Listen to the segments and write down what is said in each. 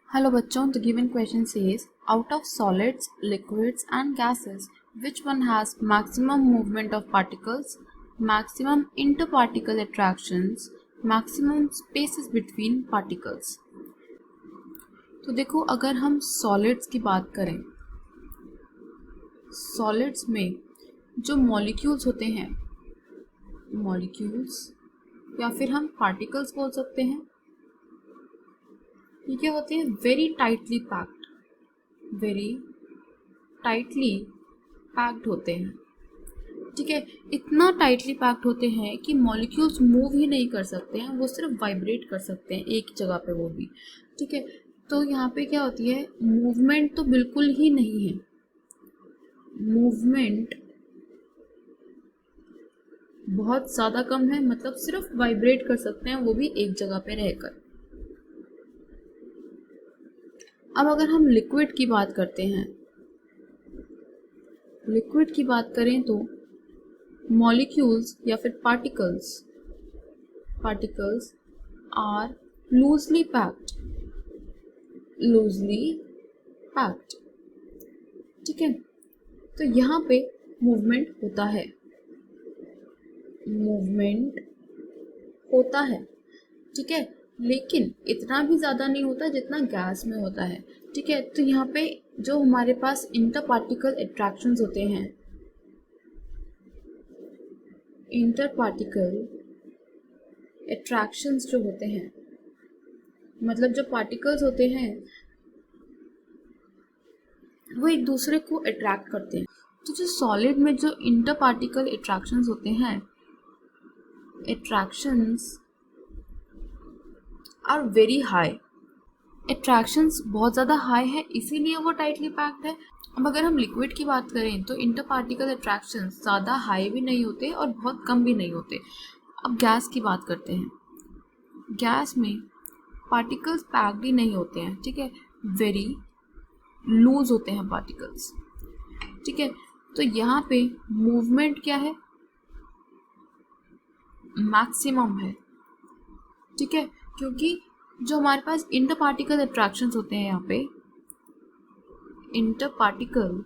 Hello बच्चों, the given question says out of solids, liquids and gases, which one has maximum movement of particles, maximum interparticle attractions, maximum spaces between particles। तो देखो, अगर हम solids की बात करें, solids में जो मॉलिक्यूल्स होते हैं, मॉलिक्यूल्स या फिर हम पार्टिकल्स बोल सकते हैं, ये क्या होते हैं? वेरी टाइटली पैक्ड होते हैं। ठीक है, इतना टाइटली पैक्ड होते हैं कि मॉलिक्यूल्स मूव ही नहीं कर सकते हैं, वो सिर्फ वाइब्रेट कर सकते हैं एक जगह पे, वो भी। ठीक है, तो यहाँ पे क्या होती है, मूवमेंट तो बिल्कुल ही नहीं है। मूवमेंट बहुत ज़्यादा कम है, मतलब सिर्फ वाइब्रेट कर सकते हैं, वो भी एक जगह पे रहकर। अब अगर हम लिक्विड की बात करते हैं, लिक्विड की बात करें तो मॉलिक्यूल्स या फिर पार्टिकल्स आर लूजली पैक्ड। ठीक है, तो यहाँ पे मूवमेंट होता है। ठीक है, लेकिन इतना भी ज़्यादा नहीं होता जितना गैस में होता है। ठीक है, तो यहाँ पे जो हमारे पास इंटर पार्टिकल अट्रैक्शंस होते हैं, इंटर पार्टिकल अट्रैक्शंस जो होते हैं, मतलब जो पार्टिकल्स होते हैं वो एक दूसरे को अट्रैक्ट करते हैं। तो जो सॉलिड में जो इंटर पार्टिकल अट्रैक्शंस होते हैं, attractions are very high. Attractions बहुत ज़्यादा हाई है, इसीलिए वो टाइटली पैक्ड है। अब अगर हम लिक्विड की बात करें तो इंटर पार्टिकल अट्रैक्शंस ज़्यादा हाई भी नहीं होते और बहुत कम भी नहीं होते। अब गैस की बात करते हैं, गैस में पार्टिकल्स पैक्ड ही नहीं होते हैं। ठीक है, वेरी लूज होते हैं पार्टिकल्स। ठीक है, तो यहाँ पे मूवमेंट क्या है? मैक्सिमम है। ठीक है, क्योंकि जो हमारे पास इंटर पार्टिकल अट्रैक्शंस होते हैं, यहाँ पे इंटर पार्टिकल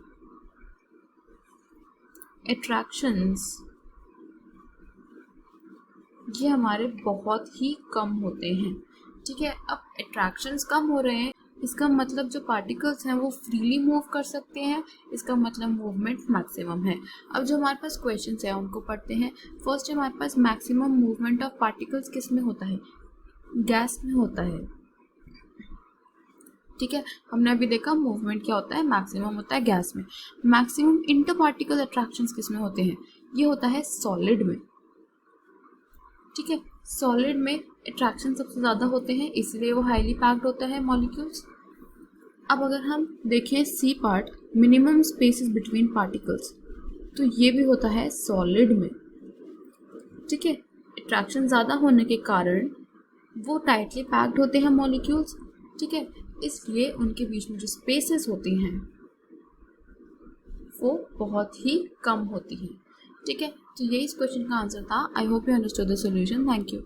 अट्रैक्शंस ये हमारे बहुत ही कम होते हैं। ठीक है, अब अट्रैक्शंस कम हो रहे हैं, इसका मतलब जो पार्टिकल्स हैं वो फ्रीली मूव कर सकते हैं, इसका मतलब मूवमेंट मैक्सिमम है। अब जो हमारे पास क्वेश्चंस हैं उनको पढ़ते हैं। फर्स्ट हमारे पास मैक्सिमम मूवमेंट ऑफ पार्टिकल्स किस में होता है? गैस में होता है। ठीक है, हमने अभी देखा मूवमेंट क्या होता है, मैक्सिमम होता है गैस में। मैक्सिमम इंटर पार्टिकल अट्रैक्शंस किस में होते हैं? ये होता है सॉलिड में। ठीक है, सॉलिड में अट्रैक्शन सबसे ज़्यादा होते हैं, इसलिए वो हाईली पैक्ड होता है मॉलिक्यूल्स। अब अगर हम देखें C part, minimum spaces between particles, तो ये भी होता है सॉलिड में। ठीक है, अट्रैक्शन ज़्यादा होने के कारण वो टाइटली पैक्ड होते हैं मॉलिक्यूल्स। ठीक है, इसलिए उनके बीच में जो स्पेसेस होती हैं वो बहुत ही कम होती हैं। ठीक है, तो यही इस क्वेश्चन का आंसर था। I hope you understood the solution. Thank you.